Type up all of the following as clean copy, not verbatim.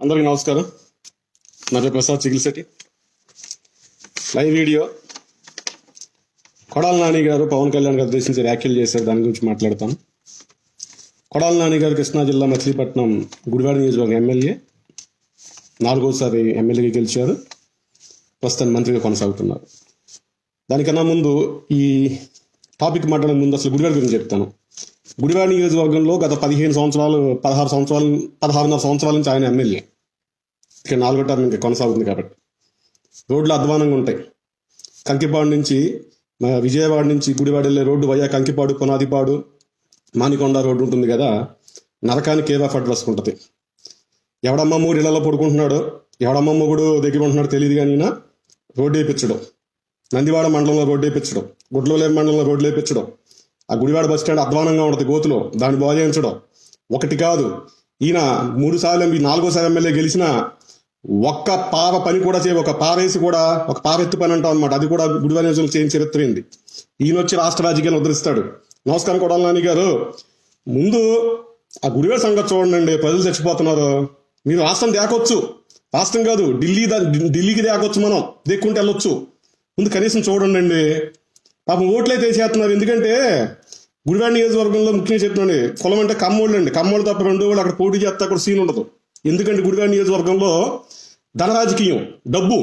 అందరికీ నమస్కారం. నా పేరు ప్రసాద్ చిగిల్శెట్టి. Live video. కొడాల నాని గారు పవన్ కళ్యాణ్ గారు ఉద్దేశించి వ్యాఖ్యలు చేశారు, దాని గురించి మాట్లాడతాను. కొడాల నాని గారు కృష్ణా జిల్లా మచిలీపట్నం గుడివాడ నియోజకవర్గం ఎమ్మెల్యే, 4వ సారి ఎమ్మెల్యేగా గెలిచారు. ప్రస్తుతం మంత్రిగా కొనసాగుతున్నారు. దానికన్నా ముందు ఈ టాపిక్ మాట్లాడే ముందు అసలు గుడివాడ గురించి చెప్తాను. గుడివాడ నియోజకవర్గంలో గత 16 సంవత్సరాల నుంచి ఆయన ఎమ్మెల్యే. ఇక 4వ టర్మ్ ఇంకా కొనసాగుతుంది కాబట్టి రోడ్లు అధ్వానంగా ఉంటాయి. కంకిపాడు నుంచి విజయవాడ నుంచి గుడివాడ వెళ్ళే రోడ్డు వయ్యా కంకిపాడు, పునాదిపాడు, మానికొండ రోడ్డు ఉంటుంది కదా, నరకానికి కేర్ ఆఫ్ అడ్రస్ ఉంటుంది. ఎవడమ్మ మూడు ఇళ్లలో పడుకుంటున్నాడో, ఎవడమ్మ మొగుడు దగ్గర ఉంటున్నాడో తెలియదు కానీ రోడ్డు వేయించడం, నందివాడ మండలంలో రోడ్డు వేయించడం, గుడ్లవల్లి మండలంలో రోడ్లు వేయించడం, ఆ గుడివాడ బస్ స్టాండ్ అధ్వానంగా ఉంటుంది గోతులో, దాన్ని బాగు చేయించడం ఒకటి కాదు. ఈయన 4వ సారి ఎమ్మెల్యే గెలిచిన ఒక్క పార పని కూడా ఒక పారేసి కూడా ఒక పారెత్తు పని అంటాం అనమాట, అది కూడా గుడివాడ నియోజకవర్గంలో చేయని చరిత్ర ఏంది. ఈయన వచ్చి రాష్ట్ర రాజకీయాన్ని ఉద్ధరిస్తాడు. నమస్కారం కొడాల నాని గారు, ముందు ఆ గుడివాడ సంగతి చూడండి. ప్రజలు చచ్చిపోతున్నారు. మీరు రాష్ట్రం దేకొచ్చు, రాష్ట్రం కాదు ఢిల్లీకి దేకొచ్చు, మనం దేక్కుంటే వెళ్ళొచ్చు. ముందు కనీసం చూడండి. పాపం ఓట్లు అయితే వేసేస్తున్నారు. ఎందుకంటే గుడివాడ నియోజకవర్గంలో ముఖ్యంగా చెప్తున్నాండి, కులం అంటే కమ్మోళ్ళు అండి. కమ్మోళ్ళు తప్ప 2 వాళ్ళు అక్కడ పోటీ చేస్తే అక్కడ సీన్ ఉండదు. ఎందుకంటే గుడివాడ నియోజకవర్గంలో ధన రాజకీయం, డబ్బు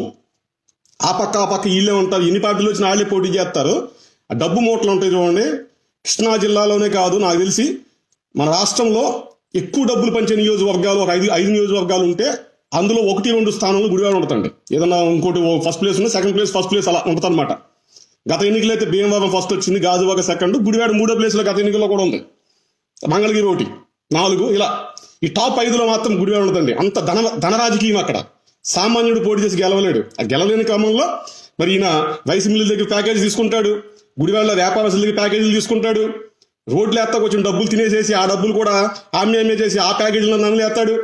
ఆ పక్క వీళ్ళే ఉంటారు. ఎన్ని పార్టీలు వచ్చినా వాళ్ళే పోటీ చేస్తారు. ఆ డబ్బు మూటలు ఉంటాయి చూడండి. కృష్ణా జిల్లాలోనే కాదు, నాకు తెలిసి మన రాష్ట్రంలో ఎక్కువ డబ్బులు పంచే నియోజకవర్గాలు ఒక 5 నియోజకవర్గాలు ఉంటే అందులో 1-2 స్థానంలో గుడివాడ ఉంటుందండి. ఏదన్నా ఇంకోటి ఫస్ట్ ప్లేస్ ఉంది, సెకండ్ ప్లేస్, ఫస్ట్ ప్లేస్ అలా ఉంటుంది అనమాట. గత ఎన్నికలు అయితే భీమవరం ఫస్ట్ వచ్చింది, గాజువాక సెకండ్, గుడివాడ 3వ ప్లేస్లో గత ఎన్నికల్లో కూడా ఉంది. మంగళగిరి 1, 4 ఇలా ఈ టాప్ 5లో మాత్రం గుడివాడ ఉంటుందండి. అంత ధన రాజకీయం అక్కడ. సామాన్యుడు పోటీ చేసి గెలవలేడు. ఆ గెలలేని క్రమంలో మరి ఈయన రైస్ మిల్లుల దగ్గర ప్యాకేజీ తీసుకుంటాడు, గుడివాడలో వ్యాపారస్తుల దగ్గర ప్యాకేజీలు తీసుకుంటాడు, రోడ్లు ఎత్తా కొంచెం డబ్బులు తినేసేసి ఆ డబ్బులు కూడా ఆమె చేసి ఆ ప్యాకేజీలో నమ్మలేస్తాడు.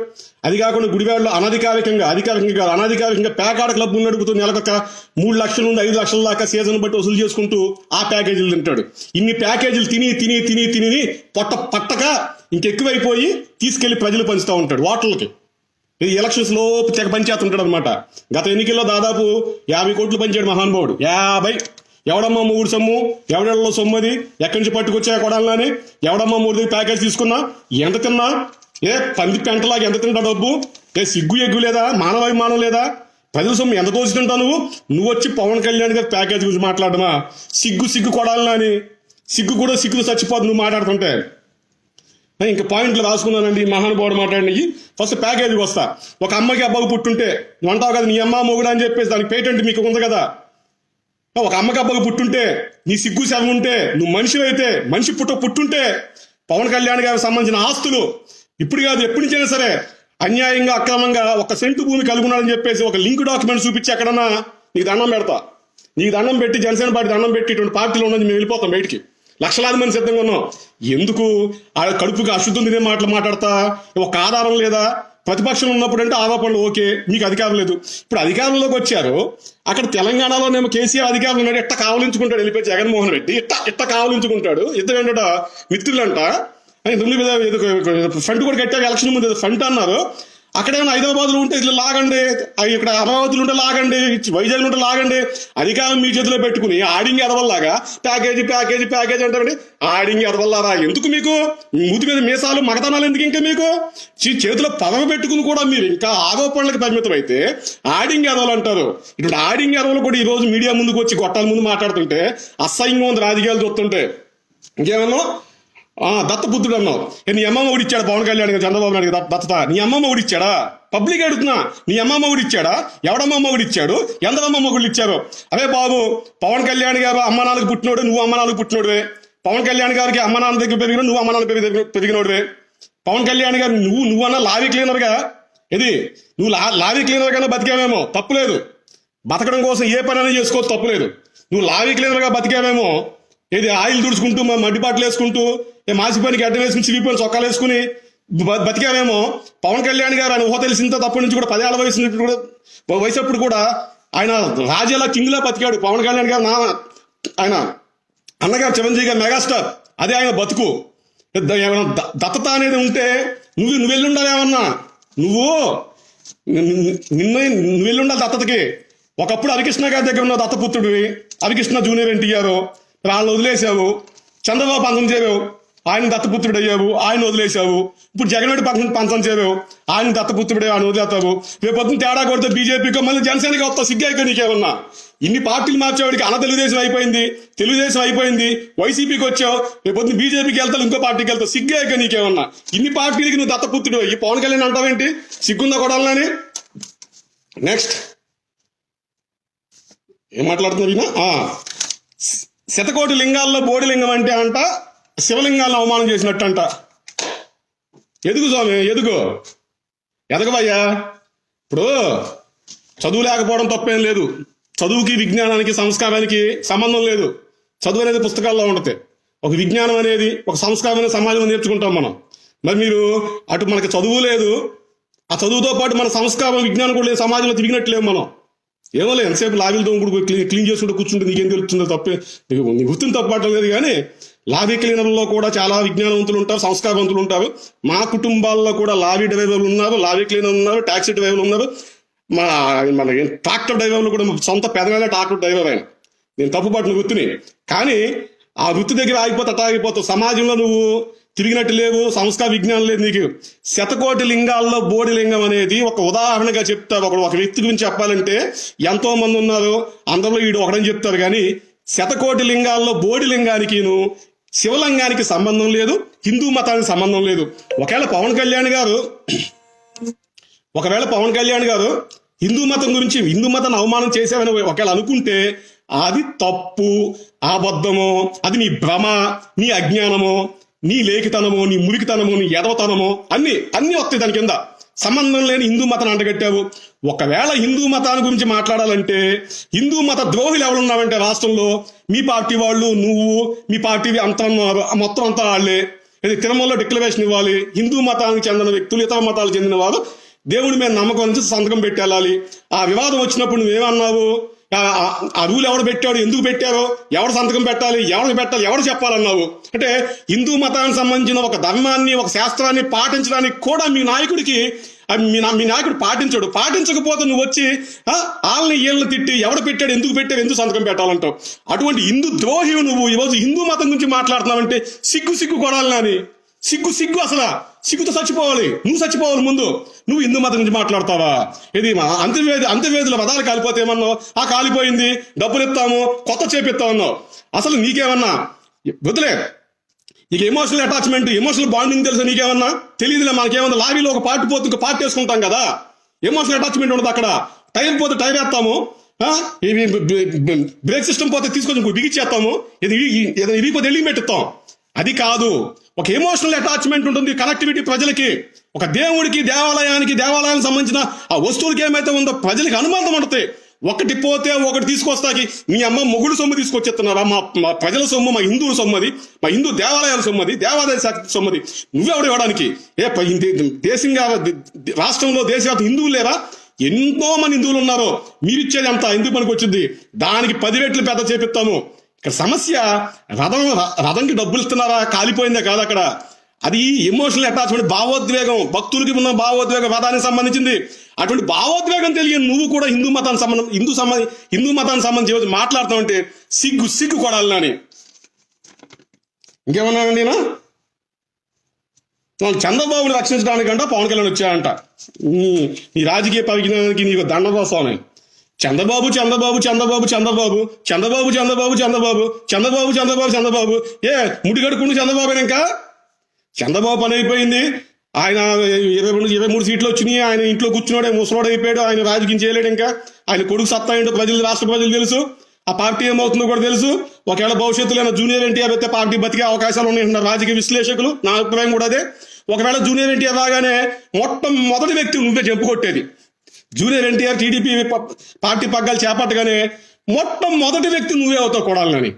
అది కాకుండా గుడివాడలో అనాధికారికంగా పేకాడ క్లబ్ నడుపుతూ నెలకొక 3 లక్షల నుండి 5 లక్షల దాకా సీజన్ బట్టి వసూలు చేసుకుంటూ ఆ ప్యాకేజీలు తింటాడు. ఇన్ని ప్యాకేజీలు తిని పొట్ట పట్టక ఇంకెక్కువైపోయి తీసుకెళ్లి ప్రజలు పంచుతూ ఉంటాడు ఓటర్లకి. ఇది ఎలక్షన్స్ లోపు తెగ పంచేస్తుంటాడు అనమాట. గత ఎన్నికల్లో దాదాపు 50 కోట్లు పంచాడు మహానుభావుడు. 50. ఎవడమ్మా 3 సొమ్ము, ఎవడెళ్ళలో సొమ్ము, అది ఎక్కడి నుంచి పట్టుకొచ్చా కొడాలని, ఎవడమ్మా 3 ప్యాకేజ్ తీసుకున్నా, ఎంత తిన్నా, పంది పెంటలాగా ఎంత తింటా డబ్బు, సిగ్గు లేదా, మానవాభిమానం లేదా, ప్రజల సొమ్ము ఎంత దోచి తింటా నువ్వు వచ్చి పవన్ కళ్యాణ్ గారి ప్యాకేజ్ గురించి మాట్లాడమా? సిగ్గు కొడాలని, సిగ్గు చచ్చిపోదు నువ్వు మాట్లాడుతుంటే. ఇంకా పాయింట్లు రాసుకున్నానండి. మహానుభావుడు మాట్లాడినవి. ఫస్ట్ ప్యాకేజీకి వస్తా. ఒక అమ్మకి అబ్బాకి పుట్టుంటే నువ్వు అంటావు కదా నీ అమ్మ మొగుడు అని చెప్పేసి, దానికి పేటెంట్ మీకు ఉంది కదా. ఒక అమ్మకి అబ్బాకి పుట్టుంటే, నీ సిగ్గు శవం ఉంటే, నువ్వు మనిషి పుట్టుంటే పవన్ కళ్యాణ్ గారికి సంబంధించిన ఆస్తులు ఇప్పుడు కాదు ఎప్పటి నుంచైనా సరే అన్యాయంగా అక్రమంగా 1 సెంటు భూమి కలుగున్నాడని చెప్పేసి ఒక లింక్ డాక్యుమెంట్ చూపించి ఎక్కడన్నా నీకు దండం పెడతా. నీకు దండం పెట్టి, జనసేన పార్టీ దండం పెట్టి, ఇటువంటి పార్టీలు ఉన్నది మేము వెళ్ళిపోతాం బయటికి. లక్షలాది మంది సిద్ధంగా ఉన్నాం. ఎందుకు ఆ కడుపుకి అశుద్ధం తినే మాటలు మాట్లాడతా? ఒక ఆధారం లేదా? ప్రతిపక్షం ఉన్నప్పుడు అంటే ఆరోపణలు ఓకే, మీకు అధికారం లేదు. ఇప్పుడు అధికారంలోకి వచ్చారు. అక్కడ తెలంగాణలోనేమో కేసీఆర్ అధికారంలో ఉన్నాడు, ఎట్ట కావలించుకుంటాడు వెళ్ళిపోయి జగన్మోహన్ రెడ్డి, ఇట్ట కావలించుకుంటాడు. ఇద్దరు ఏంటంట మిత్రులంట. ఫ్రంట్ కూడా కట్టాక ఎలక్షన్ ముందు ఫ్రంట్ అన్నారు. అక్కడేమో హైదరాబాద్లో ఉంటే ఇట్లా లాగండి, ఇక్కడ అమరావతిలో ఉంటే లాగండి, వైజాగ్లో ఉంటే లాగండి. అధికారం మీ చేతిలో పెట్టుకుని ఆడింగ్ ఎదవల్లాగా ప్యాకేజీ అంటారండి. ఆడింగ్ ఎదవల్లారా ఎందుకు మీకు? మూతి మీద మీసాలు మగతనాలు ఎందుకు? ఇంకా మీకు చేతిలో పదవి పెట్టుకుని కూడా మీరు ఇంకా ఆరోపణలకు పరిమితం అయితే ఆడింగ్ ఎదవలు అంటారు. ఇప్పుడు ఆడింగ్ ఎదవలు కూడా ఈ రోజు మీడియా ముందుకు వచ్చి గొట్టాల ముందు మాట్లాడుతుంటే అసహ్యంగా ఉంది. రాజకీయాలు చూస్తుంటే ఇంకేమన్నా దత్తపుత్రుడు అన్నావు. నీ అమ్మమ్మ ఊడిచ్చాడా పవన్ కళ్యాణ్ గారు, చంద్రబాబు నాయుడు దత్తత? నీ అమ్మమ్మ ఊడిచ్చాడా? పబ్లిక్ అడుగుతున్నా, నీ అమ్మమ్మ ఊడిచ్చాడా? ఎవడమ్మమ్మ ఊడిచ్చాడు? ఎందరమ్మమ్మ గుళ్ళు ఇచ్చారు? అదే బాబు, పవన్ కళ్యాణ్ గారు అమ్మ నాన్నకు పుట్టినోడు, నువ్వు అమ్మ నాన్నకు పుట్టినోడువే. పవన్ కళ్యాణ్ గారికి అమ్మ నాన్న దగ్గర పెరిగిన, నువ్వు అమ్మ నాన్న పెరిగినోడువే. పవన్ కళ్యాణ్ గారు నువ్వన్నా లారీ క్లీనర్గా, నువ్వు లారీ క్లీనర్ గా బతికావేమో తప్పులేదు. బతకడం కోసం ఏ పని అయినా చేసుకోవచ్చు, తప్పులేదు. నువ్వు లారీ క్లీనర్ గా బతికావేమో, ఆయిల్ తుడుచుకుంటూ, మడ్డి బాటలు వేసుకుంటూ, మాసిపోయిన గడ్డ వేసుకుని, చిరిగిపోయిన చొక్కాలు వేసుకుని బతికావేమో. పవన్ కళ్యాణ్ గారు ఆయన ఊహ తెలిసిందో తప్పటి నుంచి కూడా 10 ఏళ్ల వయసప్పుడు కూడా ఆయన రాజేలా కింగ్లా బతికాడు. పవన్ కళ్యాణ్ గారు ఆయన అన్నగారు చిరంజీవి గారు మెగాస్టార్, అదే ఆయన బతుకు. దత్తత అనేది ఉంటే నువ్వు వెళ్ళుండావేమన్నా. నువ్వు నిన్ను నువ్వు వెళ్ళి ఉండాలి దత్తతకి. ఒకప్పుడు హరికృష్ణ గారి దగ్గర ఉన్న దత్తపుత్రుడివి, హరికృష్ణ జూనియర్ ఎన్టీఆర్, వాళ్ళని వదిలేసావు. చంద్రబాబు పంచం చేరావు, ఆయన దత్తపుత్రుడు అయ్యావు, ఆయన వదిలేసావు. ఇప్పుడు జగన్మోహన్ పంచం చేరావు, ఆయన దత్తపుత్రుడే, ఆయన వదిలేస్తావు. రేపు పొద్దున్న తేడా కొడితే బీజేపీకి మళ్ళీ జనసేనకి వస్తావు. సిగ్గాయిక నీకేమన్నా? ఇన్ని పార్టీలు మార్చేవాడికి అన్న తెలుగుదేశం అయిపోయింది, వైసీపీకి వచ్చావు, రేపు పొద్దున్న బీజేపీకి వెళ్తావు, ఇంకో పార్టీకి వెళ్తావు. సిగ్గాయిక నీకేమన్నా? ఇన్ని పార్టీలకి నువ్వు దత్తపుత్రుడు ఈ పవన్ కళ్యాణ్ అంటావేంటి? సిగ్గుందా కొడాలని? నెక్స్ట్ ఏం మాట్లాడుతున్నారు? శతకోటి లింగాల్లో బోడి లింగం అంటే అంట శివలింగాలను అవమానం చేసినట్టు అంట. ఎదుగు స్వామి, ఎదగవయ్యా. ఇప్పుడు చదువు లేకపోవడం తప్పేం లేదు. చదువుకి విజ్ఞానానికి సంస్కారానికి సంబంధం లేదు. చదువు అనేది పుస్తకాల్లో ఉంటుంది. ఒక విజ్ఞానం అనేది, ఒక సంస్కారమైన సమాజంలో నేర్చుకుంటాం మనం. మరి మీరు అటు మనకి చదువు లేదు, ఆ చదువుతో పాటు మన సంస్కారం విజ్ఞానం కూడా లేదు, సమాజంలో తిరిగినట్లేము మనం. ఏమో లేదు, ఎంతసేపు లాబీలతో కూడా క్లీన్ చేసుకుంటూ కూర్చుంటే నీకేం తెలుస్తుందో? తప్పే, నీ వృత్తిని తప్పటం లేదు. కానీ లాబీ క్లీనర్లో కూడా చాలా విజ్ఞానవంతులు ఉంటారు, సంస్కారవంతులు ఉంటారు. మా కుటుంబాల్లో కూడా లాబీ డ్రైవర్లు ఉన్నారు, లాబీ క్లీనర్ ఉన్నారు, టాక్సీ డ్రైవర్లు ఉన్నారు. మన ట్రాక్టర్ డ్రైవర్లు కూడా సొంత పెదవేళ ట్రాక్టర్ డ్రైవర్ ఆయన. నేను తప్పుపట్టిన వృత్తిని. కానీ ఆ వృత్తి దగ్గర ఆగిపోతావు. సమాజంలో నువ్వు తిరిగినట్టు లేవు, సంస్కార విజ్ఞానం లేదు నీకు. శతకోటి లింగాల్లో బోడి లింగం అనేది ఒక ఉదాహరణగా చెప్తారు. ఒక వ్యక్తి గురించి చెప్పాలంటే ఎంతో మంది ఉన్నారు, అందరిలో వీడు ఒకడని చెప్తారు. కానీ శతకోటి లింగాల్లో బోడి లింగానికి శివలింగానికి సంబంధం లేదు, హిందూ మతానికి సంబంధం లేదు. ఒకవేళ పవన్ కళ్యాణ్ గారు హిందూ మతం గురించి, హిందూ మతాన్ని అవమానం చేశావని ఒకవేళ అనుకుంటే అది తప్పు, అబద్ధమో, అది నీ భ్రమ, నీ అజ్ఞానమో, నీ లేఖితనమో, నీ మురికితనమో, నీ ఎదవతనమో అన్ని వస్తాయి దాని కింద. సంబంధం లేని హిందూ మతాన్ని అంటగట్టావు. ఒకవేళ హిందూ మతాన్ని గురించి మాట్లాడాలంటే హిందూ మత ద్రోహులు ఎవరున్నావంటే రాష్ట్రంలో మీ పార్టీ వాళ్ళు, నువ్వు, మీ పార్టీ అంతా మొత్తం అంతా వాళ్ళే. ఇది తిరుమలలో డిక్లరేషన్ ఇవ్వాలి. హిందూ మతానికి చెందిన వ్యక్తులు, ఇతర మతాలకు చెందిన వారు దేవుడి మీద నమ్మకం నుంచి సంతకం పెట్టాలి. ఆ వివాదం వచ్చినప్పుడు నువ్వేమన్నావు? ఆ రూల్ ఎవడు పెట్టాడు, ఎందుకు పెట్టారో, ఎవరు సంతకం పెట్టాలి, ఎవరు చెప్పాలన్నావు. అంటే హిందూ మతానికి సంబంధించిన ఒక ధర్మాన్ని, ఒక శాస్త్రాన్ని పాటించడానికి కూడా మీ నాయకుడు పాటించకపోతే నువ్వు వచ్చి వాళ్ళని వీళ్ళని తిట్టి ఎవడు పెట్టాడు, ఎందుకు సంతకం పెట్టాలంటావు. అటువంటి హిందూ ద్రోహి నువ్వు ఈరోజు హిందూ మతం గురించి మాట్లాడుతున్నావంటే సిగ్గు కొడాలని. సిగ్గు అసలు సిగ్గుతో చచ్చిపోవాలి. నువ్వు చచ్చిపోవాలి ముందు. నువ్వు హిందూ మతం నుంచి మాట్లాడతావా? ఇది అంత్యవేదుల పదాలు కాలిపోతే ఏమన్నావు? కాలిపోయింది, డబ్బులు ఇస్తాము, కొత్త చేపిస్తామన్నావు. అసలు నీకేమన్నా వదిలే, ఇక ఎమోషనల్ అటాచ్మెంట్, ఎమోషనల్ బాండింగ్ తెలుసా నీకేమన్నా? తెలియదులే. మనకేమన్నా లారీలో ఒక పార్టీ పోతే ఇంకో పార్టీ వేసుకుంటాం కదా. ఎమోషనల్ అటాచ్మెంట్ ఉండదు అక్కడ. టైర్ పోతే టైర్ వేస్తాము, బ్రేక్ సిస్టమ్ పోతే తీసుకొని ఇంకో బిగిచ్చేస్తాము, ఏదైనా ఇరిగిపోతే ఎల్లి పెట్టిస్తాం. అది కాదు. ఒక ఎమోషనల్ అటాచ్మెంట్ ఉంటుంది కనెక్టివిటీ ప్రజలకి. ఒక దేవుడికి, దేవాలయానికి సంబంధించిన ఆ వస్తువులకి ఏమైతే ఉందో ప్రజలకి అనుబంధం ఉంటుంది. ఒకటి పోతే ఒకటి తీసుకొస్తాకి మీ అమ్మ మొగుడు సొమ్ము తీసుకొచ్చేస్తున్నారా? మా ప్రజల సొమ్ము, మా హిందువుల సొమ్మది, మా హిందూ దేవాలయాల సొమ్మది, దేవాలయ శాఖ సొమ్మది. నువ్వెవడు ఇవ్వడానికి? దేశంగా రాష్ట్రంలో దేశవ్యాప్త హిందువులు లేరా? ఎంతో మంది హిందువులు ఉన్నారు. మీరిచ్చేది అంతా ఎందుకు పనికి వచ్చింది? దానికి 10 రెట్లు పెద్ద చేపిస్తాము. ఇక్కడ సమస్య రథంకి డబ్బులు ఇస్తున్నారా, కాలిపోయిందే కాదు అక్కడ. అది ఎమోషనల్ అటాచ్మెంట్, భావోద్వేగం. భక్తులకి ఉన్న భావోద్వేగం రథానికి సంబంధించింది. అటువంటి భావోద్వేగం తెలియని నువ్వు కూడా హిందూ మతానికి సంబంధించి మాట్లాడుతావు అంటే సిగ్గు కొడాలని. ఇంకేమన్నానండి నేను? చంద్రబాబుని రక్షించడానికంట పవన్ కళ్యాణ్ వచ్చాయంట. నీ రాజకీయ పరిజ్ఞానానికి నీకు దండకోసమని. చంద్రబాబు ముడిగడుకుంటూ చంద్రబాబు ఇంకా చంద్రబాబు పని అయిపోయింది. ఆయన 23 సీట్లు వచ్చినాయి. ఆయన ఇంట్లో కూర్చున్నాడే ముసలోడు అయిపోయాడు. ఆయన రాజకీయం చేయలేడు. ఇంకా ఆయన కొడుకు సత్తా ఏంటో రాష్ట్ర ప్రజలు తెలుసు. ఆ పార్టీ ఏమవుతుందో కూడా తెలుసు. ఒకవేళ భవిష్యత్తులో జూనియర్ ఎన్టీఆర్ అయితే పార్టీ బతికే అవకాశాలు ఉన్నాయంటున్నారు రాజకీయ విశ్లేషకులు. నా అభిప్రాయం కూడా అదే. ఒకవేళ జూనియర్ ఎన్టీఆర్ రాగానే మొట్టమొదటి వ్యక్తి నువ్వే జంపు కొట్టేది. జూనియర్ ఎన్టీఆర్ టీడీపీ పార్టీ పగ్గాలు చేపట్టగానే మొట్టమొదటి వ్యక్తి నువ్వే అవుతావు కొడాలని.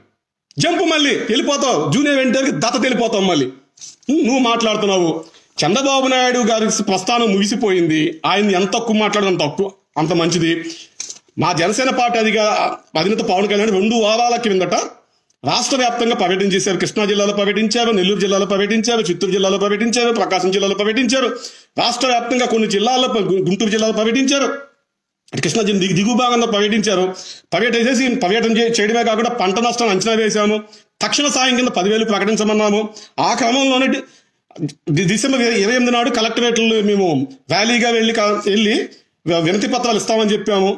జంపు మళ్ళీ వెళ్ళిపోతావు. జూనియర్ ఎన్టీఆర్కి దత్తత వెళ్ళిపోతావు. మళ్ళీ నువ్వు మాట్లాడుతున్నావు. చంద్రబాబు నాయుడు గారి ప్రస్థానం ముగిసిపోయింది. ఆయన ఎంత తక్కువ మాట్లాడడం తక్కువ అంత మంచిది. మా జనసేన పార్టీ అధినేత పవన్ కళ్యాణ్ 2 వారాల కిందట రాష్ట్ర వ్యాప్తంగా పర్యటన చేశారు. కృష్ణా జిల్లాలో పర్యటించారు, నెల్లూరు జిల్లాలో పర్యటించారు, చిత్తూరు జిల్లాలో పర్యటించారు, ప్రకాశం జిల్లాలో పర్యటించారు, రాష్ట్ర వ్యాప్తంగా కొన్ని జిల్లాల్లో గుంటూరు జిల్లాలో పర్యటించారు, కృష్ణా జిల్లా దిగువ భాగంలో పర్యటించారు. పర్యటన చేయడమే కాకుండా పంట నష్టాన్ని అంచనా వేశాము, తక్షణ సాయం కింద 10,000 ప్రకటించమన్నాము. ఆ క్రమంలోనే డిసెంబర్ 28 నాడు కలెక్టరేట్లు మేము ర్యాలీగా వెళ్ళి వినతి పత్రాలు ఇస్తామని చెప్పాము.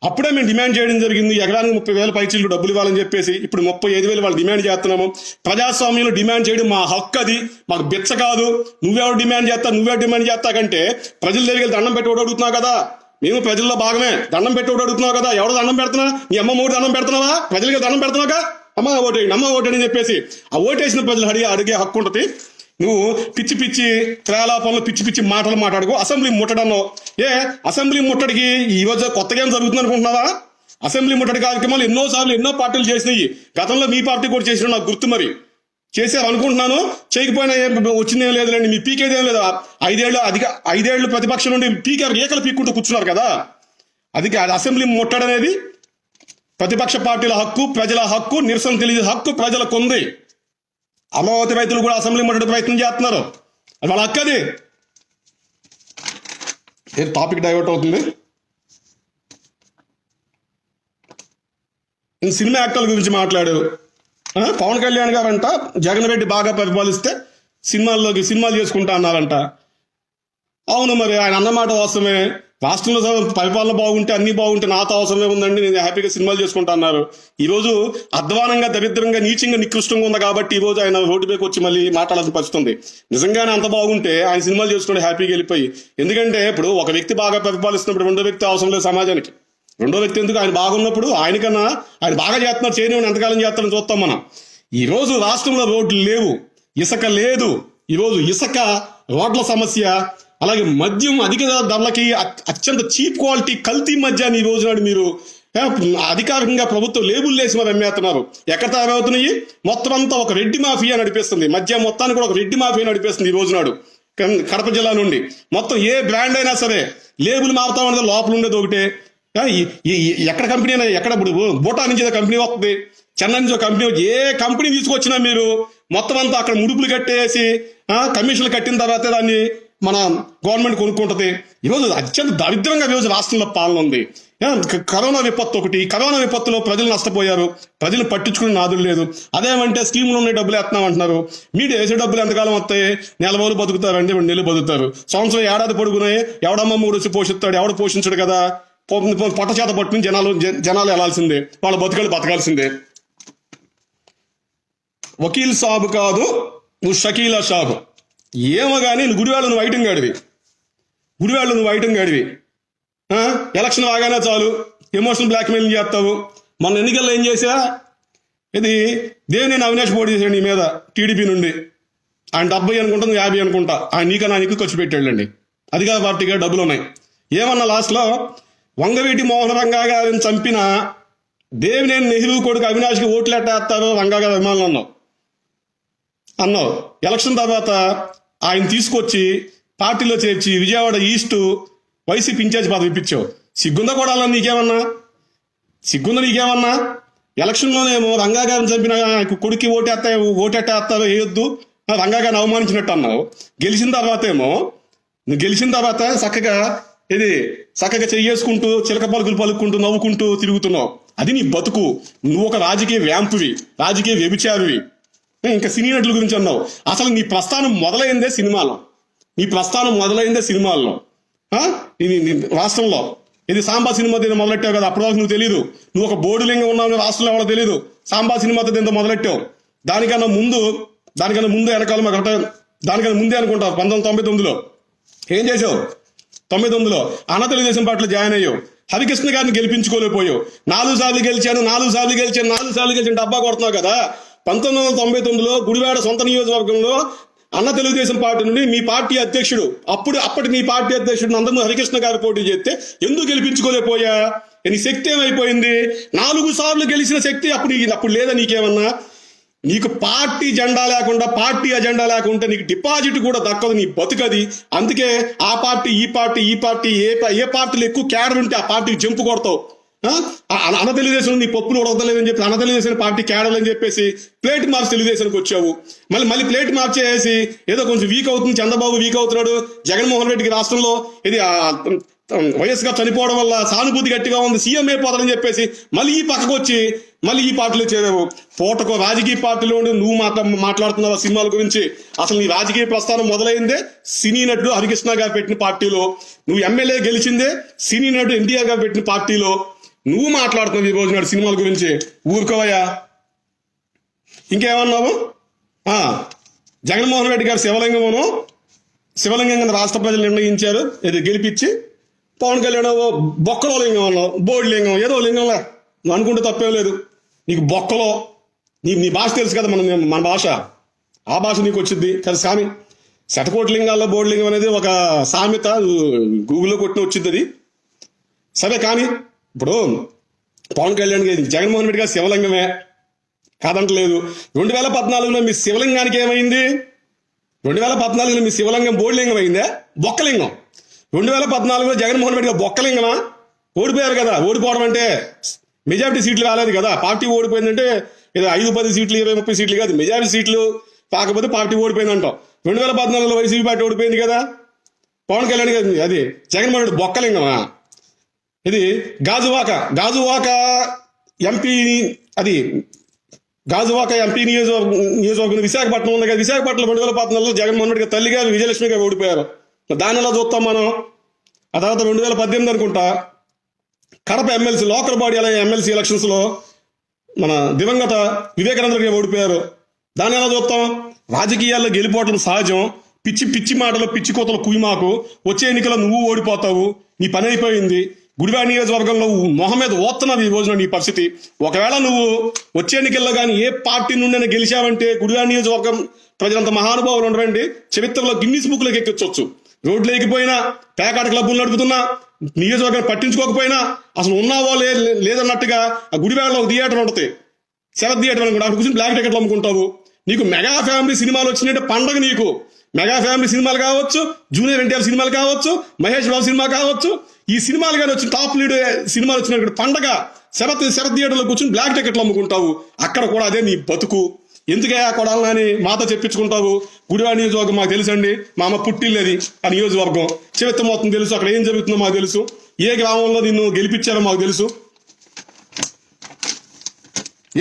అప్పుడే మేము డిమాండ్ చేయడం జరిగింది, ఎకరానికి 30,000 పైచీలకు డబ్బులు ఇవ్వాలని చెప్పేసి. ఇప్పుడు 35,000 వాళ్ళు డిమాండ్ చేస్తున్నాము. ప్రజాస్వామ్యంలో డిమాండ్ చేయడం మా హక్కు, అది మాకు బిచ్చ కాదు. నువ్వే డిమాండ్ చేస్తా కంటే ప్రజల దగ్గరికి దండం పెట్టి అడుగుతున్నావు కదా, మేము ప్రజల్లో భాగమే, దండం పెట్టి అడుగుతున్నావు కదా, ఎవడో దండం పెడుతున్నా, నీ అమ్మ మూడు దండం పెడుతున్నావా, ప్రజలకి దండం పెడుతున్నావుగా, అమ్మ ఓటేయండి అని చెప్పేసి ఆ ఓటేసిన ప్రజలు అడిగే హక్కు ఉంటుంది. నువ్వు పిచ్చి త్రేలాపంలో పిచ్చి మాటలు మాట్లాడుకో. అసెంబ్లీ ముట్టడన్నో, అసెంబ్లీ ముట్టడికి ఈ రోజు కొత్తగా ఏం జరుగుతుంది అనుకుంటున్నావా? అసెంబ్లీ ముట్టడి కార్యక్రమాలు ఎన్నోసార్లు ఎన్నో పార్టీలు చేసినాయి. గతంలో మీ పార్టీ కూడా చేసిన నాకు గుర్తు, మరి చేశారు అనుకుంటున్నాను. చేయకపోయినా వచ్చిందేం లేదులేండి, మీ పీకేదేం లేదు. 5 ఏళ్ళు ప్రతిపక్షం నుండి ఏకలు పీక్కుంటూ కూర్చున్నారు కదా. అది అసెంబ్లీ ముట్టడనేది ప్రతిపక్ష పార్టీల హక్కు, ప్రజల హక్కు, నిరసన తెలియజే హక్కు ప్రజలకు ఉంది. అమరావతి రైతులు కూడా అసెంబ్లీ ముట్టడి ప్రయత్నం చేస్తున్నారు, అది వాళ్ళ హక్కు. అది టాపిక్ డైవర్ట్ అవుతుంది. సినిమా యాక్టర్ల గురించి మాట్లాడారు. పవన్ కళ్యాణ్ గారంట జగన్ రెడ్డి బాగా పరిపాలిస్తే సినిమాలు చేసుకుంటా అన్నారంట. అవును, మరి ఆయన అన్నమాట వాస్తవమే. రాష్ట్రంలో పరిపాలన బాగుంటే అన్ని బాగుంటే నాతో అవసరమే ఉందండి, నేను హ్యాపీగా సినిమాలు చేసుకుంటా అన్నారు. ఈ రోజు అధ్వానంగా, దరిద్రంగా, నీచంగా, నికృష్టంగా ఉంది కాబట్టి ఈ రోజు ఆయన రోడ్డు మీద వచ్చి మళ్ళీ మాట్లాడాల్సిన పరిస్థితి ఉంది. నిజంగానే అంత బాగుంటే ఆయన సినిమాలు చేసుకుంటే హ్యాపీగా వెళ్ళిపోయి. ఎందుకంటే ఇప్పుడు ఒక వ్యక్తి బాగా పరిపాలిస్తున్నప్పుడు రెండో వ్యక్తి అవసరం లేదు సమాజానికి. రెండో వ్యక్తి ఎందుకు? ఆయన బాగున్నప్పుడు ఆయనకన్నా ఆయన బాగా చేస్తున్నారు, చేయని ఎంతకాలం చేస్తారని చూస్తాం మనం. ఈ రోజు రాష్ట్రంలో రోడ్లు లేవు, ఇసుక లేదు. ఈరోజు ఇసుక, రోడ్ల సమస్య, అలాగే మద్యం అధిక ధరలకి అత్యంత చీప్ క్వాలిటీ కల్తీ మద్యాన్ని ఈ రోజు నాడు మీరు అధికారికంగా ప్రభుత్వం లేబుల్ వేసి మరి అమ్మేస్తున్నారు. ఎక్కడ తయారవుతున్నాయి? మొత్తం అంతా ఒక రెడ్డి మాఫియా నడిపిస్తుంది. మద్యం మొత్తాన్ని కూడా ఒక రెడ్డి మాఫియా నడిపిస్తుంది ఈ రోజు నాడు. కడప జిల్లా నుండి మొత్తం ఏ బ్రాండ్ అయినా సరే లేబుల్ మారుతా ఉండదు, లోపల ఉండేది ఒకటే. ఎక్కడ కంపెనీ అయినా, ఎక్కడ ఇప్పుడు బోటా నుంచి కంపెనీ వస్తుంది, చెన్నై నుంచి కంపెనీ, ఏ కంపెనీ తీసుకొచ్చినా మీరు మొత్తం అంతా అక్కడ ముడుపులు కట్టేసి కమిషన్లు కట్టిన తర్వాత దాన్ని మన గవర్నమెంట్ కొనుక్కుంటది. ఈరోజు అత్యంత దరిద్రంగా ఈరోజు రాష్ట్రంలో పాలన ఉంది. కరోనా విపత్తు ఒకటి. కరోనా విపత్తులో ప్రజలు నష్టపోయారు, ప్రజలు పట్టించుకునే నాదులు లేదు. అదేమంటే స్కీములు ఉన్నాయి, డబ్బులు వేస్తున్నాం అంటున్నారు. మీరు వేసే డబ్బులు ఎంతకాలం వస్తాయి? 4 రోజులు బతుకుతారు అంటే 2 నెలలు బతుకుతారు. సంవత్సరం ఏడాది పొడుగునాయి. ఎవడమ్మ మూడు వచ్చి పోషిస్తాడు? ఎవడు పోషించడు కదా. పొట్ట చేత పట్టుకుని జనాలు వెళ్లాల్సిందే, వాళ్ళ బతకాల్సిందే. వకీల్ సాబు కాదు, నువ్వు షకీలా షాబు. ఏమో కానీ నువ్వు గుడివాళ్ళు నువ్వు ఐటం గాడివి. ఎలక్షన్ రాగానే చాలు ఎమోషనల్ బ్లాక్మెయిల్ చేస్తావు. మొన్న ఎన్నికల్లో ఏం చేసా? ఇది దేవినేని అవినాష్ పోటీ చేశాడు నీ మీద టీడీపీ నుండి. ఆయన 70 అనుకుంటా, 50 అనుకుంటా. ఆయన నీకన్నా నీకు ఖర్చు పెట్టాడండి. అధికార పార్టీగా డబ్బులు ఉన్నాయి. ఏమన్నా లాస్ట్లో వంగవీటి మోహన రంగా గారిని చంపిన దేవినేని నెహ్రూ కొడుకు అవినాష్కి ఓట్లు ఎట్టేస్తారు రంగా గారి అభిమానులు అన్నావు. ఎలక్షన్ తర్వాత ఆయన తీసుకొచ్చి పార్టీలో చేర్చి విజయవాడ ఈస్ట్ వైసీపీ ఇన్ఛార్జ్ పదవి ఇప్పించావు. సిగ్గుందా కూడా నీకేమన్నా? ఎలక్షన్లోనేమో రంగా గారిని చంపిన కొడుక్కి ఓటెట్టేస్తారో వేయొద్దు, రంగా గారిని అవమానించినట్టు అన్నావు. గెలిచిన తర్వాత చక్కగా చెయ్యేసుకుంటూ చిలక పలుకులు పలుకుంటూ నవ్వుకుంటూ తిరుగుతున్నావు. అది నీ బతుకు. నువ్వు ఒక రాజకీయ వ్యాంపువి, రాజకీయ వ్యభిచారివి. ఇంకా సినీ నటుల గురించి అన్నావు. అసలు నీ ప్రస్థానం మొదలైందే సినిమాల్లో. రాష్ట్రంలో ఇది సాంబా సినిమా దీన్ని మొదలెట్టావు కదా. అప్పటివరకు నువ్వు తెలియదు. నువ్వు ఒక బోర్డులింగం ఉన్నావు రాష్ట్రంలో, ఎవరో తెలియదు. సాంబా సినిమాతో దీంతో మొదలెట్టావు. దానికన్నా ముందు వెనకాల దానికన్నా ముందే అనుకుంటావు. 1999లో ఏం చేసావు? 99లో అన్న తెలుగుదేశం పార్టీలో జాయిన్ అయ్యావు. హరికృష్ణ గారిని గెలిపించుకోలేకపోయావు. 4 సార్లు గెలిచాను డబ్బా కొడుతున్నావు కదా. 1999లో గుడివాడ సొంత నియోజకవర్గంలో అన్న తెలుగుదేశం పార్టీ నుండి మీ పార్టీ అధ్యక్షుడు, అప్పటి మీ పార్టీ అధ్యక్షుడు నందమూరి హరికృష్ణ గారు పోటీ చేస్తే ఎందుకు గెలిపించుకోలేకపోయా? నీ శక్తి ఏమైపోయింది? 4 సార్లు గెలిచిన శక్తి అప్పుడు లేదా నీకేమన్నా? నీకు పార్టీ జెండా లేకుండా నీకు డిపాజిట్ కూడా దక్కదు, నీ బతుకది. అందుకే ఆ పార్టీ ఈ పార్టీ ఏ పార్టీలు ఎక్కువ క్యాడర్ ఉంటే ఆ పార్టీకి జంపు కొడతావు. అన తెలుగుదేశం నీ పప్పులు ఉడకలేదని చెప్పి అన తెలుగుదేశం పార్టీ క్యాడర్లు అని చెప్పేసి ప్లేట్ మార్చి తెలుగుదేశానికి వచ్చావు. మళ్ళీ ప్లేట్ మార్చేసి ఏదో కొంచెం వీక్ అవుతుంది, చంద్రబాబు వీక్ అవుతున్నాడు, జగన్మోహన్ రెడ్డికి రాష్ట్రంలో ఇది వైఎస్ గారు చనిపోవడం వల్ల సానుభూతి గట్టిగా ఉంది, సీఎం అయిపోతాడని చెప్పేసి మళ్ళీ ఈ పక్కకు వచ్చి మళ్ళీ ఈ పార్టీలో చేరావు. పూటకు రాజకీయ పార్టీలో ఉండి నువ్వు మాట్లాడుతున్నావు సినిమాల గురించి. అసలు నీ రాజకీయ ప్రస్థానం మొదలైందే సినీ నటుడు హరికృష్ణ గారు పెట్టిన పార్టీలో, నువ్వు ఎమ్మెల్యే గెలిచిందే సినీ నటుడు ఎన్టీఆర్ గారు పెట్టిన పార్టీలో. నువ్వు మాట్లాడుతున్నావు ఈ రోజు నాడు సినిమాల గురించి. ఊరుకోవయ్యా. ఇంకేమన్నావు? జగన్మోహన్ రెడ్డి గారు శివలింగం రాష్ట్ర ప్రజలు నిర్ణయించారు, ఇది గెలిపించి పవన్ కళ్యాణ్ బొక్కలో లింగం అన్నావు, బోర్డు లింగం, ఏదో లింగంలే, నువ్వు అనుకుంటే తప్పేం లేదు. నీకు బొక్కలో నీ భాష తెలుసు కదా, మన భాష, ఆ భాష నీకు వచ్చింది కదా స్వామి. శతకోటి లింగాల్లో బోర్డు లింగం అనేది ఒక సామెత, గూగుల్లో కొట్టిన వచ్చింది అది. సరే కానీ ఇప్పుడు పవన్ కళ్యాణ్ జగన్మోహన్ రెడ్డి గారు శివలింగమే కాదంటలేదు. 2014లో మీ శివలింగానికి ఏమైంది? 2014లో మీ శివలింగం బోర్డులింగం అయిందే, బొక్కలింగం. 2014లో జగన్మోహన్ రెడ్డి గారు బొక్కలింగమా? ఓడిపోయారు కదా. ఓడిపోవడం అంటే మెజారిటీ సీట్లు రాలేదు కదా. పార్టీ ఓడిపోయిందంటే ఏదో 5-10 సీట్లు 20-30 సీట్లు కాదు, మెజారిటీ సీట్లు కాకపోతే పార్టీ ఓడిపోయిందంటాం. 2014లో వైసీపీ పార్టీ ఓడిపోయింది కదా. పవన్ కళ్యాణ్ గారు అది జగన్మోహన్ రెడ్డి బొక్కలింగమా? ఇది గాజువాక ఎంపీ, అది గాజువాక ఎంపీ నియోజకవర్గం విశాఖపట్నం ఉంది కదా. విశాఖపట్నంలో 2014లో జగన్మోహన్ రెడ్డి గారు తల్లి గారు విజయలక్ష్మి గారు ఓడిపోయారు. దాన్ని ఎలా చూస్తాం మనం? ఆ తర్వాత 2018 అనుకుంటా Kadapa MLC local body MLC elections లో మన దివంగత వివేకానంద గారు ఓడిపోయారు. దాన్ని ఎలా చూస్తాం? రాజకీయాల్లో గెలిపోవటం సహజం. పిచ్చి మాటలు పిచ్చి కోతలు కుయ్యమాకు. వచ్చే ఎన్నికల్లో నువ్వు ఓడిపోతావు, నీ పని అయిపోయింది. గుడివాడ నియోజకవర్గంలో మొహం మీద ఓస్తున్నావు ఈ రోజున నీ పరిస్థితి. ఒకవేళ నువ్వు వచ్చే ఎన్నికల్లో కానీ ఏ పార్టీ నుండి గెలిచావంటే గుడివాడ నియోజకవర్గం ప్రజలంత మహానుభావులు ఉండరండి, చరిత్రలో గిన్నీస్ బుక్లోకి ఎక్కించవచ్చు. రోడ్లు లేకపోయినా, పేకాట క్లబ్బులు నడుపుతున్నా, నియోజకవర్గాన్ని పట్టించుకోకపోయినా, అసలు ఉన్నావో లేదన్నట్టుగా ఆ గుడివాడలో ఒక థియేటర్ ఉంటుంది, శరత్ థియేటర్ అనుకుంటా, అక్కడ కూర్చొని బ్లాక్ టికెట్లు అమ్ముకుంటావు. నీకు మెగా ఫ్యామిలీ సినిమాలు వచ్చినట్టే పండగ. నీకు మెగా ఫ్యామిలీ సినిమాలు కావచ్చు, జూనియర్ ఎన్టీఆర్ సినిమాలు కావచ్చు, మహేష్ బాబు సినిమా కావచ్చు, ఈ సినిమాలు కానీ వచ్చి టాప్ లీడ్ సినిమాలు వచ్చిన పండగ. శరత్ థియేటర్లో కూర్చొని బ్లాక్ టికెట్లు అమ్ముకుంటావు. అక్కడ కూడా అదే నీ బతుకు. ఎందుకే ఆ కొడాలని మాతో చెప్పించుకుంటావు? గుడివాడ నియోజకవర్గం మాకు తెలుసండి, మా అమ్మ పుట్టిల్లేది ఆ నియోజకవర్గం, చరిత్ర మొత్తం తెలుసు, అక్కడ ఏం జరుగుతుందో మాకు తెలుసు, ఏ గ్రామంలో నిన్ను గెలిపించారో మాకు తెలుసు,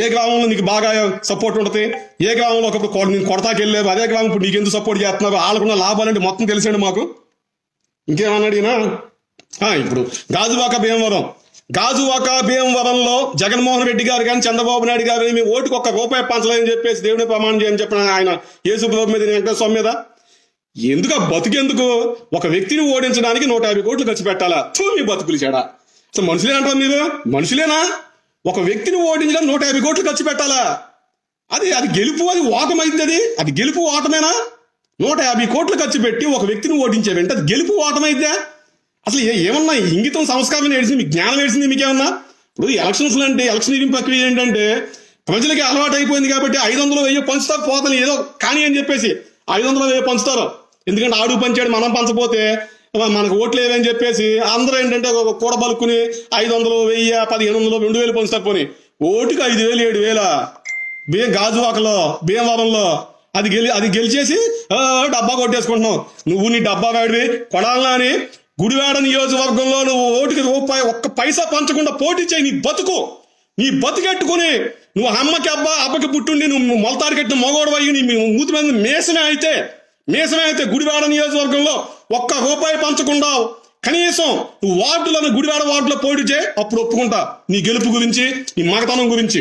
ఏ గ్రామంలో నీకు బాగా సపోర్ట్ ఉంటుంది, ఏ గ్రామంలో ఒకప్పుడు నేను కొడతాకి వెళ్ళావు, అదే గ్రామం ఇప్పుడు నీకు ఎందుకు సపోర్ట్ చేస్తున్నారు, వాళ్ళకున్న లాభాలంటే మొత్తం తెలిసండి మాకు. ఇంకేమన్నాడినా? ఇప్పుడు గాజువాక భీమవరంలో జగన్మోహన్ రెడ్డి గారు కానీ చంద్రబాబు నాయుడు గారు మేము ఓటుకు ₹1 పంచలేదని చెప్పేసి దేవుని ప్రమాణం చేయని చెప్పిన ఆయన యేసుప్రభు మీద, వెంకటేశ్వర స్వామి మీద. ఎందుకు ఆ బతుకెందుకు? ఒక వ్యక్తిని ఓడించడానికి 150 కోట్లు ఖర్చు పెట్టాలా? మీ బతుకులు చెడా. అసలు మనుషులేనంటారు మీరు? మనుషులేనా? ఒక వ్యక్తిని ఓడించడానికి 150 కోట్లు ఖర్చు పెట్టాలా? అది గెలుపు, అది ఓటమైంది. అది గెలుపు ఓటమేనా? 150 కోట్లు ఖర్చు పెట్టి ఒక వ్యక్తిని ఓడించేవంటే అది గెలుపు ఓటమైద్దా? అసలు ఏమన్నా ఇంగితం సంస్కారం ఏడిసింది, మీకు జ్ఞానం ఏడిసింది మీకేమన్నా? ఇప్పుడు ఎలక్షన్స్ అంటే ఎలక్షన్ ప్రక్రియ ఏంటంటే ప్రజలకి అలవాటు అయిపోయింది కాబట్టి 500 1000 పంచుతారు, పోతని ఏదో కానీ అని చెప్పేసి 500 1000 పంచుతారు. ఎందుకంటే ఆడు పంచాడు, మనం పంచపోతే మనకు ఓట్లు ఏవని చెప్పేసి అందరూ ఏంటంటే కూడబలుకుని 500 1000 1500 2000 పంచుతారు. పోనీ ఓటుకు 5000 7000 గాజువాకలో భీమవరంలో అది గెలిచేసి డబ్బా కొట్టేసుకుంటున్నావు. నువ్వు నీ డబ్బా వాడివి కొడాలని అని గుడివాడ నియోజకవర్గంలో నువ్వు ఓటుకి ₹1 పైసా పంచకుండా పోటీ చేయి. నీ బతికెట్టుకుని నువ్వు అబ్బకి పుట్టుండి నువ్వు మొలతాడు కట్టిన మగోడు అయ్యి నీ మూతి మీద మేసమే అయితే గుడివాడ నియోజకవర్గంలో ₹1 పంచకుండా కనీసం నువ్వు గుడివాడ వార్డులో పోటీ చేయి, అప్పుడు ఒప్పుకుంటా నీ గెలుపు గురించి, నీ మగతనం గురించి.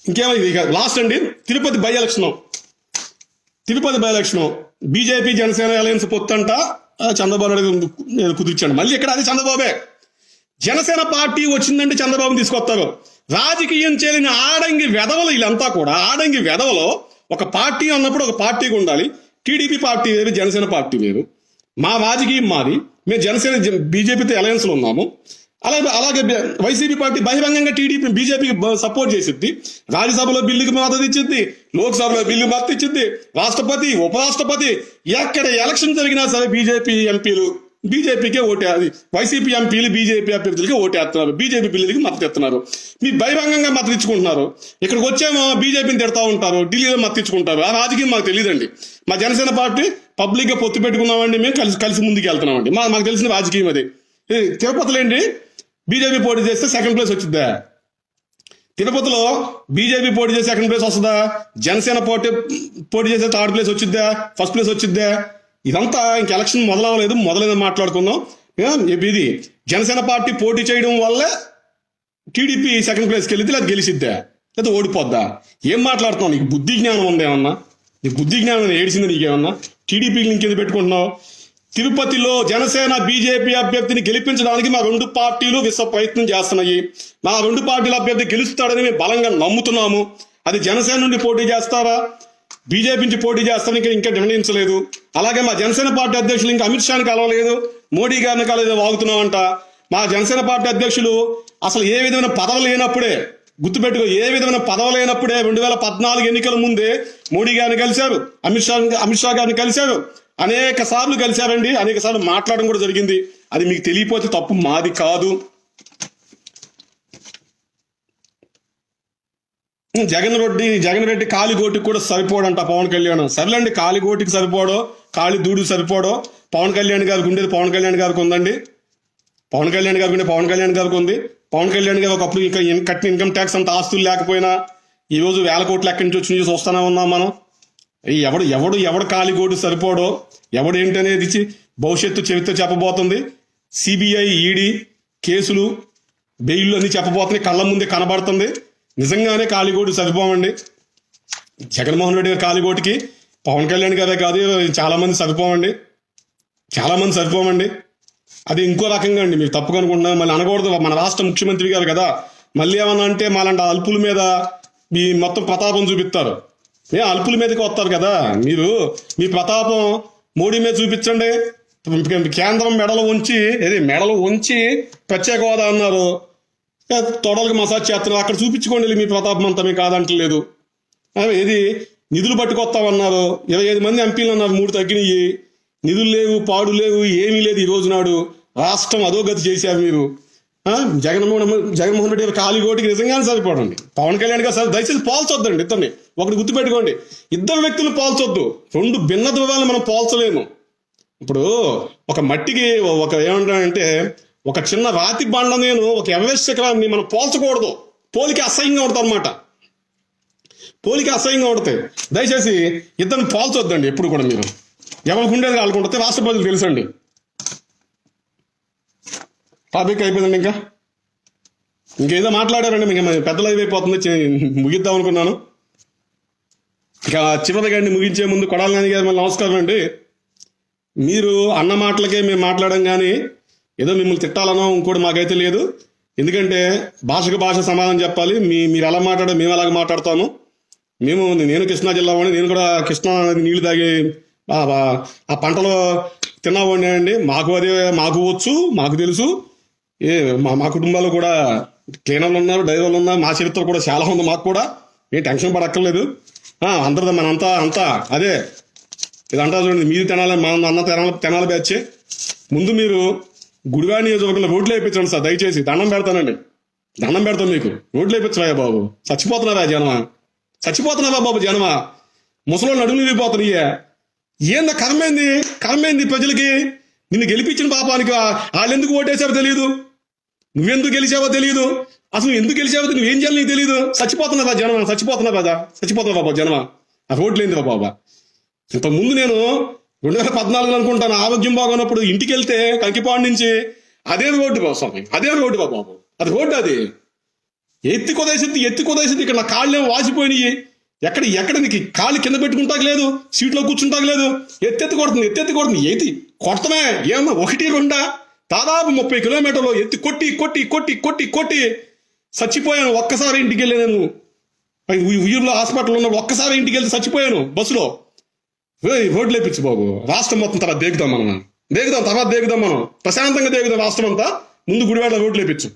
ఇంకేమైంది? లాస్ట్ అండి, Tirupati by election BJP Janasena alliance పొత్తంట చంద్రబాబు నాయుడు కుదిర్చాడు. మళ్ళీ ఇక్కడ అది చంద్రబాబే. జనసేన పార్టీ వచ్చిందంటే చంద్రబాబుని తీసుకొస్తారు. రాజకీయం చేయని ఆడంగి వెధవలు వీళ్ళంతా కూడా. ఆడంగి వెధవలో ఒక పార్టీ అన్నప్పుడు ఒక పార్టీకి ఉండాలి. టీడీపీ పార్టీ వేరు, జనసేన పార్టీ వేరు. మా రాజకీయం మాది, మేము జనసేన బీజేపీతో అలయన్స్ లో ఉన్నాము. అలాగే వైసీపీ పార్టీ బహిరంగంగా బీజేపీకి సపోర్ట్ చేసిద్ది. రాజ్యసభలో బిల్లుకి మద్దతు ఇచ్చింది, లోక్సభలో బిల్లు మద్దతు ఇచ్చింది, రాష్ట్రపతి ఉపరాష్ట్రపతి ఎక్కడ ఎలక్షన్ జరిగినా సరే బీజేపీ ఎంపీలు బీజేపీకే అది వైసీపీ ఎంపీలు బీజేపీ అభ్యర్థులకి ఓటేస్తున్నారు, బీజేపీ బిల్లులకి మద్దతు ఇస్తున్నారు. మీ బహిరంగంగా మద్దతు ఇచ్చుకుంటున్నారు. ఇక్కడికి వచ్చేమో బీజేపీని తిడతా ఉంటారు, ఢిల్లీలో మద్దతు ఇచ్చుకుంటారు. ఆ రాజకీయం మాకు తెలియదండి. మా జనసేన పార్టీ పబ్లిక్గా పొత్తు పెట్టుకున్నామండి, మేము కలిసి ముందుకు వెళ్తున్నామండి. మాకు తెలిసిన రాజకీయం అది. తిరుపతిలో ఏంటి బీజేపీ పోటీ చేస్తే సెకండ్ ప్లేస్ వచ్చిద్దా? తిరుపతిలో బీజేపీ పోటీ చేసి సెకండ్ ప్లేస్ వస్తుందా? జనసేన పోటీ చేస్తే థర్డ్ ప్లేస్ వచ్చిద్దా? ఫస్ట్ ప్లేస్ వచ్చిద్దా? ఇదంతా ఇంక ఎలక్షన్ మొదలైన మాట్లాడుకుందాం. ఇది జనసేన పార్టీ పోటీ చేయడం వల్ల టీడీపీ సెకండ్ ప్లేస్కి వెళ్ళిద్ది, లేదా గెలిచిద్దా లేదా ఓడిపోద్దా? ఏం మాట్లాడుతున్నావు? నీకు బుద్ధి జ్ఞానం ఉందేమన్నా? నీకు బుద్ధి జ్ఞానం ఏడిసింది నీకేమన్నా? టీడీపీకి ఇంకెందుకు పెట్టుకుంటున్నావు? తిరుపతిలో జనసేన బీజేపీ అభ్యర్థిని గెలిపించడానికి మా రెండు పార్టీలు విశ్వ ప్రయత్నం చేస్తున్నాయి. మా రెండు పార్టీల అభ్యర్థి గెలుస్తాడని మేము బలంగా నమ్ముతున్నాము. అది జనసేన నుండి పోటీ చేస్తారా, బీజేపీ నుంచి పోటీ చేస్తానికి ఇంకా నిర్ణయించలేదు. అలాగే మా జనసేన పార్టీ అధ్యక్షులు ఇంకా అమిత్ షాని కలవలేదు, మోడీ గారిని కలవలేదు, వాగుతున్నామంట. మా జనసేన పార్టీ అధ్యక్షులు అసలు ఏ విధమైన పదవి లేనప్పుడే, గుర్తుపెట్టుకో, ఏ విధమైన పదవి లేనప్పుడే 2014 ఎన్నికల ముందే మోడీ గారిని కలిశారు, అమిత్ షా గారిని కలిశారు, అనేక సార్లు కలిశారండి, అనేక సార్లు మాట్లాడడం కూడా జరిగింది. అది మీకు తెలియపోతే తప్పు మాది కాదు. జగన్ రెడ్డి కాలిగోటికి కూడా సరిపోడంట పవన్ కళ్యాణ్. సర్లేండి, కాలిగోటికి సరిపోడో కాలి దూడికి సరిపోడో పవన్ కళ్యాణ్ గారికి ఉండేది పవన్ కళ్యాణ్ గారికి ఉందండి. పవన్ కళ్యాణ్ గారికి ఉండే పవన్ కళ్యాణ్ గారికి ఉంది. పవన్ కళ్యాణ్ గారు ఒకప్పుడు ఇంకా కట్టిన ఇన్కమ్ ట్యాక్స్ అంత ఆస్తులు లేకపోయినా ఈ రోజు 1000 కోట్లు ఎక్కడి నుంచి వచ్చి చూస్తూనే ఉన్నాం మనం. ఎవడు కాలిగోటు సరిపోడో, ఎవడేంటనేది భవిష్యత్తు చరిత్ర చెప్పబోతుంది. సిబిఐ ఈడీ కేసులు బెయిల్ అని చెప్పబోతుంది, కళ్ళ ముందే కనబడుతుంది. నిజంగానే కాలిగోటు సరిపోమండి. జగన్మోహన్ రెడ్డి గారి కాలిగోటికి పవన్ కళ్యాణ్ గారే కాదు, చాలా మంది సరిపోమండి. అది ఇంకో రకంగా అండి, మీరు తప్పుగా అనుకుంటున్నా. మళ్ళీ అనకూడదు, మన రాష్ట్ర ముఖ్యమంత్రి గారు కదా, మళ్ళీ ఏమన్నా అంటే మాలాంటి అల్పుల మీద మీ మొత్తం ప్రతాపం చూపిస్తారు. అల్పుల మీదకి వస్తారు కదా మీరు. మీ ప్రతాపం మోడీ మీద చూపించండి. కేంద్రం మెడలు ఉంచి ప్రత్యేక హోదా అన్నారు, తొడలకు మసాజ్ చేస్తున్నారు, అక్కడ చూపించుకోండి మీ ప్రతాపం అంతా. మీకు కాదంటలేదు. ఇది నిధులు పట్టుకొస్తామన్నారు, 25 మంది ఎంపీలు అన్నారు, 3 తగ్గినాయి. నిధులు లేవు, పాడు లేవు, ఏమీ లేదు. ఈ రోజు నాడు రాష్ట్రం అధోగతి చేశారు మీరు. జగన్మోహన్ రెడ్డి గారు కాలిగోటికి నిజంగానే సరిపోడండి. పవన్ కళ్యాణ్ గారు దయచేసి పోల్చొద్దండి ఇద్దరిని. ఒకటి గుర్తుపెట్టుకోండి, ఇద్దరు వ్యక్తులు పోల్చొద్దు. 2 భిన్న ధృవాలను మనం పోల్చలేము. ఇప్పుడు ఒక మట్టికి ఏమంటానంటే ఒక చిన్న రాతి బండ నేను ఒక ఎవరెస్ట్ శిఖరాన్ని మనం పోల్చకూడదు. పోలిక అసహ్యంగా ఉంటుంది అన్నమాట. ఉంటాయి. దయచేసి ఇద్దరిని పోల్చొద్దండి ఎప్పుడు కూడా. మీరు ఎవరికి ఉండేది వాళ్ళకు ఉంటుంది. రాష్ట్ర ప్రజలు తెలుసండి. టాపిక్ అయిపోయిందండి. ఇంకేదో మాట్లాడారండి, మీకు పెద్దలు అయిపోతుంది, ముగిద్దాం అనుకున్నాను. ఇక చివరిగా అండి, ముగించే ముందు కొడాలి నాని గారు మళ్ళీ నమస్కారం అండి. మీరు అన్న మాటలకే మేము మాట్లాడడం కానీ ఏదో మిమ్మల్ని తిట్టాలనో ఇంకోటి మాకైతే లేదు. ఎందుకంటే భాషకు భాష సమాధానం చెప్పాలి. మీరు ఎలా మాట్లాడో మేము అలాగే మాట్లాడతాము. నేను కృష్ణా జిల్లా వాడిని, నేను కూడా కృష్ణా నీళ్లు తాగి ఆ పంటలో తిన్నావాడిని అండి. మాకు వచ్చు, మాకు తెలుసు. మా కుటుంబాల్లో కూడా క్లీనర్లు ఉన్నారు, డ్రైవర్లు ఉన్నారు. మా చరిత్ర కూడా చాలా ఉంది. మాకు కూడా ఏం టెన్షన్ పడక్కర్లేదు. అందరిదా అంతా అదే. ఇదంతా చూడండి, మీరు తినాలి, అన్న తినాలి బ్యాచ్. ముందు మీరు గుడివాడ నియోజకవర్గంలో రోడ్లు వేయించండి సార్, దయచేసి దండం పెడతానండి. దండం పెడతాం మీకు. రోడ్లు వేయించరా బాబు. చచ్చిపోతున్నారా బాబు జనమా. ముసలోళ్ళు నడుములు విరిగిపోతున్నాయ్యా. ఏందా కర్మేంది ప్రజలకి? నిన్ను గెలిపించిన పాపానికి వాళ్ళు ఎందుకు ఓటేసావో తెలియదు, నువ్వెందుకు గెలిచావో తెలియదు, అసలు ఎందుకు గెలిచావో నువ్వేం చేయాలి నీకు తెలియదు. చచ్చిపోతున్నారా జనమా, చచ్చిపోతున్నా బాబా జనమా. ఆ రోడ్లు ఏంది బాబా. ఇంతకుముందు నేను 2014 అనుకుంటాను, ఆరోగ్యం బాగున్నప్పుడు ఇంటికి వెళ్తే కంకిపాడు నుంచి అదే రోడ్డు బాబు. అది రోడ్డు. అది ఎత్తి కొదేసింది ఇక్కడ నా కాళ్ళేమో వాసిపోయినాయి. ఎక్కడ నీకు కాళ్ళు కింద పెట్టుకుంటాక లేదు, సీట్లో కూర్చుంటాక లేదు. ఎత్తెత్తి కొడుతుంది. ఏది కొడతామే ఏమన్నా 1-2 దాదాపు 30 కిలోమీటర్లు ఎత్తి కొట్టి చచ్చిపోయాను. ఒక్కసారి ఇంటికి వెళ్ళి నేను ఉయ్యూరులో హాస్పిటల్ ఉన్న ఒక్కసారి ఇంటికి వెళ్తే చచ్చిపోయాను బస్సులో. రోడ్లు వేపించు బాబు. రాష్ట్రం మొత్తం తర్వాత దేగుదాం మనం. ప్రశాంతంగా దేగుదాం రాష్ట్రం అంతా. ముందు గుడివాడ రోడ్లు వేపించు.